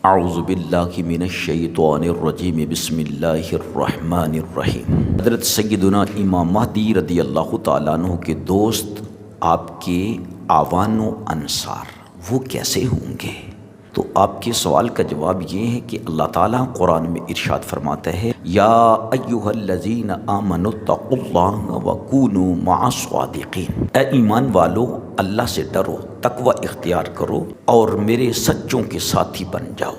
اعوذ باللہ من الشیطان الرجیم بسم اللہ الرحمن الرحیم۔ حضرت سیدنا امام مہدی رضی اللہ تعالیٰ عنہ کے دوست، آپ کے اعوان و انصار وہ کیسے ہوں گے؟ تو آپ کے سوال کا جواب یہ ہے کہ اللہ تعالیٰ قرآن میں ارشاد فرماتا ہے، یا ایھا الذین آمنوا اتقوا اللہ وکونوا مع الصادقین، اے ایمان والو اللہ سے ڈرو، تقوی اختیار کرو اور میرے سچوں کے ساتھی بن جاؤ۔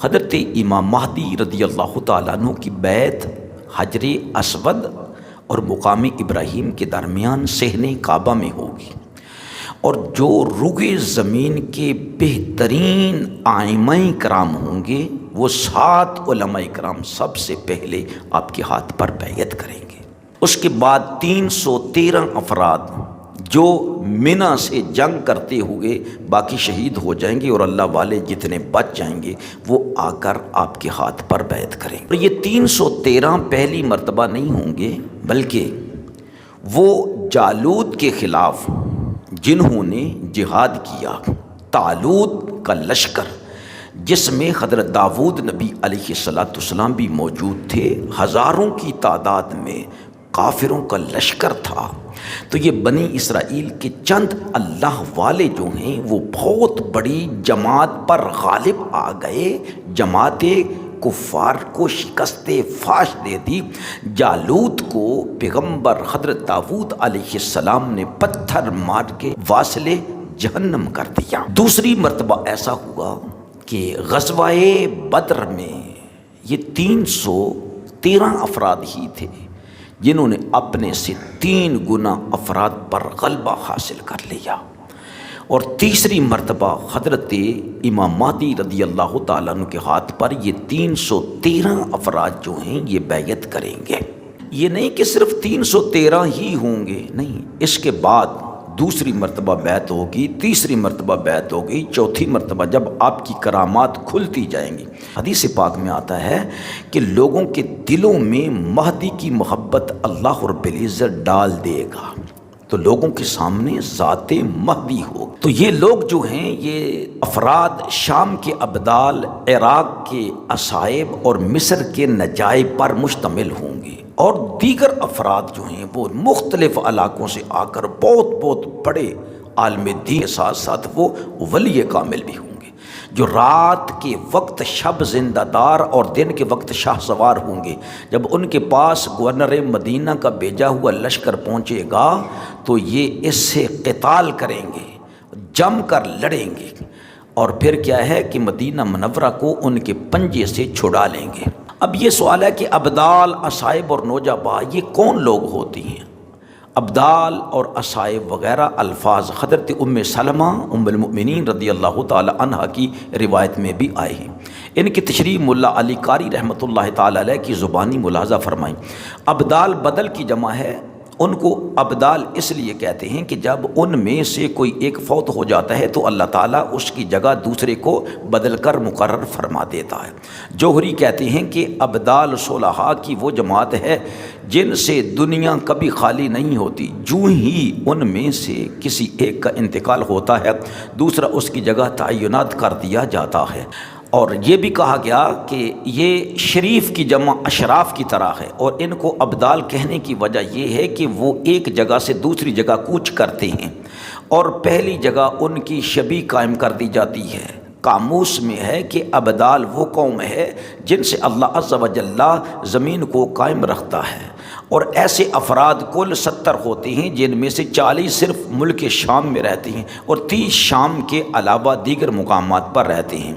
حضرت امام مہدی رضی اللہ تعالیٰ عنہ کی بیعت حجر اسود اور مقام ابراہیم کے درمیان صحن کعبہ میں ہوگی، اور جو روئے زمین کے بہترین ائمہ کرام ہوں گے وہ 7 علماء کرام سب سے پہلے آپ کے ہاتھ پر بیعت کریں گے۔ اس کے بعد 313 افراد جو منی سے جنگ کرتے ہوئے باقی شہید ہو جائیں گے، اور اللہ والے جتنے بچ جائیں گے وہ آ کر آپ کے ہاتھ پر بیعت کریں گے۔ اور یہ 313 پہلی مرتبہ نہیں ہوں گے، بلکہ وہ جالوت کے خلاف جنہوں نے جہاد کیا، طالوت کا لشکر جس میں حضرت داؤد نبی علیہ السلام بھی موجود تھے، ہزاروں کی تعداد میں کافروں کا لشکر تھا، تو یہ بنی اسرائیل کے چند اللہ والے جو ہیں وہ بہت بڑی جماعت پر غالب آ گئے، جماعت کفار کو شکست فاش دے دی۔ جالوت کو پیغمبر حضرت داؤد علیہ السلام نے پتھر مار کے واصل جہنم کر دیا۔ دوسری مرتبہ ایسا ہوا کہ غزوہ بدر میں یہ 313 افراد ہی تھے جنہوں نے اپنے سے 3 گنا افراد پر غلبہ حاصل کر لیا، اور تیسری مرتبہ حضرت امام مہدی رضی اللہ تعالیٰ عنہ کے ہاتھ پر یہ 313 افراد جو ہیں یہ بیعت کریں گے۔ یہ نہیں کہ صرف 313 ہی ہوں گے، نہیں، اس کے بعد دوسری مرتبہ بیعت ہوگی، تیسری مرتبہ بیعت ہوگی، چوتھی مرتبہ جب آپ کی کرامات کھلتی جائیں گی۔ حدیث پاک میں آتا ہے کہ لوگوں کے دلوں میں مہدی کی محبت اللہ رب العزت ڈال دے گا، تو لوگوں کے سامنے ذات مہدی ہو۔ تو یہ لوگ جو ہیں یہ افراد شام کے ابدال، عراق کے اصائب اور مصر کے نجائب پر مشتمل ہوں گے، اور دیگر افراد جو ہیں وہ مختلف علاقوں سے آ کر بہت بڑے عالم دین کے ساتھ ساتھ وہ ولی کامل بھی ہوں گے، جو رات کے وقت شب زندہ دار اور دن کے وقت شاہ سوار ہوں گے۔ جب ان کے پاس گورنر مدینہ کا بھیجا ہوا لشکر پہنچے گا تو یہ اس سے قتال کریں گے، جم کر لڑیں گے، اور پھر کیا ہے کہ مدینہ منورہ کو ان کے پنجے سے چھڑا لیں گے۔ اب یہ سوال ہے کہ ابدال، اصائب اور نوجبا یہ کون لوگ ہوتی ہیں؟ ابدال اور اصائب وغیرہ الفاظ حضرت ام سلمہ ام المؤمنین رضی اللہ تعالی عنہ کی روایت میں بھی آئے ہیں۔ ان کی تشریح ملا علی قاری رحمۃ اللہ تعالی علیہ کی زبانی ملاحظہ فرمائیں۔ ابدال بدل کی جمع ہے، ان کو ابدال اس لیے کہتے ہیں کہ جب ان میں سے کوئی ایک فوت ہو جاتا ہے تو اللہ تعالیٰ اس کی جگہ دوسرے کو بدل کر مقرر فرما دیتا ہے۔ جوہری کہتے ہیں کہ ابدال صلحاء کی وہ جماعت ہے جن سے دنیا کبھی خالی نہیں ہوتی، جو ہی ان میں سے کسی ایک کا انتقال ہوتا ہے دوسرا اس کی جگہ تعینات کر دیا جاتا ہے۔ اور یہ بھی کہا گیا کہ یہ شریف کی جمع اشراف کی طرح ہے، اور ان کو ابدال کہنے کی وجہ یہ ہے کہ وہ ایک جگہ سے دوسری جگہ کوچ کرتے ہیں، اور پہلی جگہ ان کی شبیہ قائم کر دی جاتی ہے۔ قاموس میں ہے کہ ابدال وہ قوم ہے جن سے اللہ عز و جل زمین کو قائم رکھتا ہے، اور ایسے افراد کل 70 ہوتے ہیں جن میں سے 40 صرف ملک شام میں رہتے ہیں اور 30 شام کے علاوہ دیگر مقامات پر رہتے ہیں۔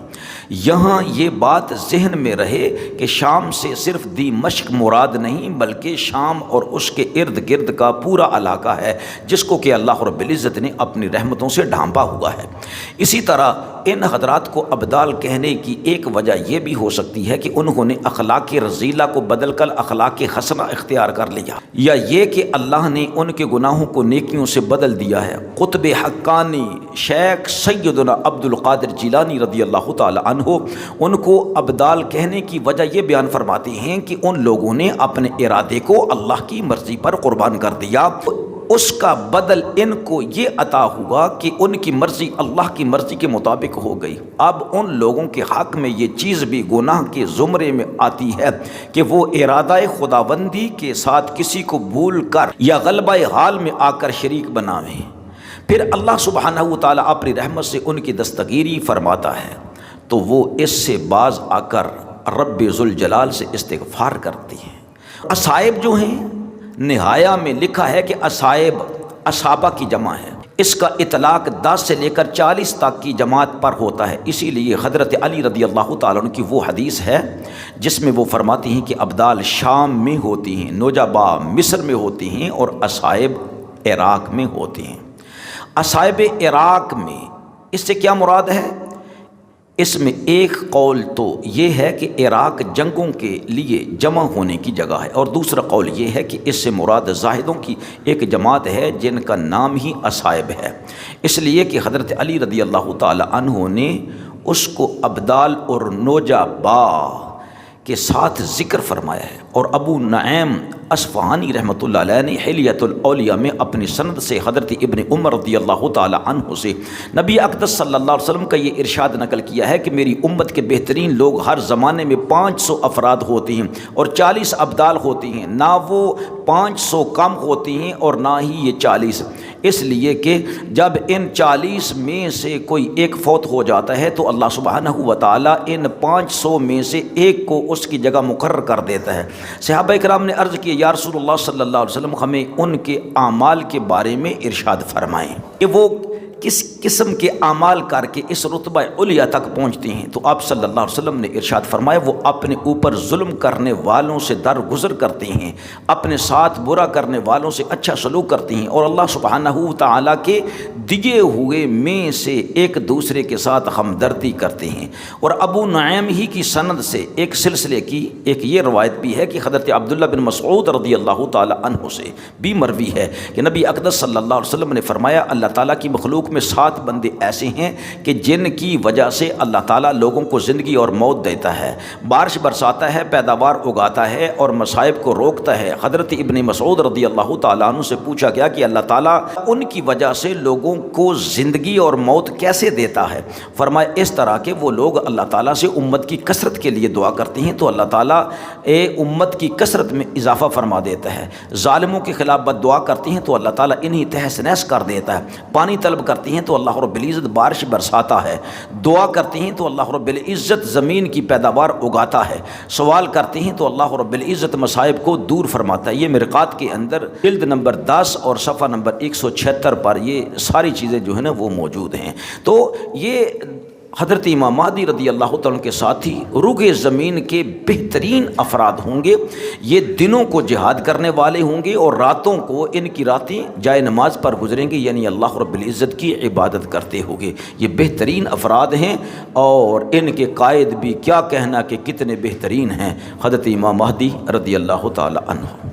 یہاں یہ بات ذہن میں رہے کہ شام سے صرف دمشق مراد نہیں، بلکہ شام اور اس کے ارد گرد کا پورا علاقہ ہے جس کو کہ اللہ رب العزت نے اپنی رحمتوں سے ڈھانپا ہوا ہے۔ اسی طرح ان حضرات کو ابدال کہنے کی ایک وجہ یہ بھی ہو سکتی ہے کہ انہوں نے اخلاق رذیلہ کو بدل کر اخلاق حسنہ اختیار کر لیا، یا یہ کہ اللہ نے ان کے گناہوں کو نیکیوں سے بدل دیا ہے۔ قطب حقانی شیخ سیدنا عبد القادر جیلانی رضی اللہ تعالی عنہ ان کو ابدال کہنے کی وجہ یہ بیان فرماتے ہیں کہ ان لوگوں نے اپنے ارادے کو اللہ کی مرضی پر قربان کر دیا۔ اس کا بدل ان کو یہ عطا ہوا کہ ان کی مرضی اللہ کی مرضی کے مطابق ہو گئی۔ اب ان لوگوں کے حق میں یہ چیز بھی گناہ کے زمرے میں آتی ہے کہ وہ ارادہ خداوندی کے ساتھ کسی کو بھول کر یا غلبہ حال میں آ کر شریک بناویں، پھر اللہ سبحانہ و تعالیٰ اپنی رحمت سے ان کی دستگیری فرماتا ہے تو وہ اس سے باز آ کر رب ذوالجلال سے استغفار کرتی ہیں۔ اصائب جو ہیں، نہایہ میں لکھا ہے کہ اصائب اصحابہ کی جمع ہے، اس کا اطلاق 10 سے لے کر 40 تک کی جماعت پر ہوتا ہے۔ اسی لیے حضرت علی رضی اللہ تعالیٰ عنہ کی وہ حدیث ہے جس میں وہ فرماتی ہیں کہ ابدال شام میں ہوتی ہیں، نجبا مصر میں ہوتی ہیں اور اصائب عراق میں ہوتی ہیں۔ اصائب عراق میں اس سے کیا مراد ہے؟ اس میں ایک قول تو یہ ہے کہ عراق جنگوں کے لیے جمع ہونے کی جگہ ہے، اور دوسرا قول یہ ہے کہ اس سے مراد زاہدوں کی ایک جماعت ہے جن کا نام ہی اصائب ہے، اس لیے کہ حضرت علی رضی اللہ تعالی عنہ نے اس کو ابدال اور نوجبا کے ساتھ ذکر فرمایا ہے، اور ابو نعیم اصفہانی رحمۃ اللہ علیہ نے حلیۃ الاولیاء میں اپنی سند سے حضرت ابن عمر رضی اللہ تعالی عنہ سے نبی اقدس صلی اللہ علیہ وسلم کا یہ ارشاد نقل کیا ہے کہ میری امت کے بہترین لوگ ہر زمانے میں 500 افراد ہوتی ہیں اور 40 ابدال ہوتی ہیں، نہ وہ 500 کم ہوتی ہیں اور نہ ہی یہ 40، اس لیے کہ جب ان 40 میں سے کوئی ایک فوت ہو جاتا ہے تو اللہ سبحانہ و تعالیٰ ان 500 میں سے ایک کو اس کی جگہ مقرر کر دیتا ہے۔ صحابہ کرام نے عرض کی یا رسول اللہ صلی اللہ علیہ وسلم ہمیں ان کے اعمال کے بارے میں ارشاد فرمائیں کہ وہ کس قسم کے اعمال کر کے اس رتبہ علیہ تک پہنچتی ہیں، تو آپ صلی اللہ علیہ وسلم نے ارشاد فرمایا وہ اپنے اوپر ظلم کرنے والوں سے درگزر کرتی ہیں، اپنے ساتھ برا کرنے والوں سے اچھا سلوک کرتی ہیں، اور اللہ سبحانہ و تعالیٰ کے دیے ہوئے میں سے ایک دوسرے کے ساتھ ہمدردی کرتے ہیں۔ اور ابو نعیم ہی کی سند سے ایک سلسلے کی ایک یہ روایت بھی ہے کہ حضرت عبداللہ بن مسعود رضی اللہ تعالی عنہ سے بھی مروی ہے کہ نبی اقدس صلی اللہ علیہ وسلم نے فرمایا اللہ تعالیٰ کی مخلوق میں 7 بندے ایسے ہیں کہ جن کی وجہ سے اللہ تعالیٰ لوگوں کو زندگی اور موت دیتا ہے، بارش برساتا ہے، پیداوار اگاتا ہے اور مصائب کو روکتا ہے۔ حضرت ابن مسعود رضی اللہ تعالیٰ عنہ سے پوچھا گیا کہ اللہ تعالیٰ ان کی وجہ سے لوگوں کو زندگی اور موت کیسے دیتا ہے؟ فرمایا اس طرح کہ وہ لوگ اللہ تعالیٰ سے امت کی کثرت کے لیے دعا کرتے ہیں تو اللہ تعالیٰ امت کی کثرت میں اضافہ فرما دیتا ہے، ظالموں کے خلاف بد دعا کرتی ہیں تو اللہ تعالیٰ انہیں تہس نہس کر دیتا ہے، پانی طلب کرتی ہیں تو اللہ رب العزت بارش برساتا ہے، دعا کرتی ہیں تو اللہ رب العزت زمین کی پیداوار اگاتا ہے، سوال کرتی ہیں تو اللہ رب العزت مصائب کو دور فرماتا ہے۔ یہ مرقات کے اندر جلد نمبر 10 اور صفحہ نمبر 176 پر یہ ساری چیزیں جو ہیں نا وہ موجود ہیں۔ تو یہ حضرت امام مہدی رضی اللہ تعالیٰ کے ساتھی روح زمین کے بہترین افراد ہوں گے، یہ دنوں کو جہاد کرنے والے ہوں گے اور راتوں کو ان کی راتیں جائے نماز پر گزریں گے، یعنی اللہ رب العزت کی عبادت کرتے ہوں گے۔ یہ بہترین افراد ہیں اور ان کے قائد بھی کیا کہنا کہ کتنے بہترین ہیں، حضرت امام مہدی رضی اللہ تعالیٰ عنہ۔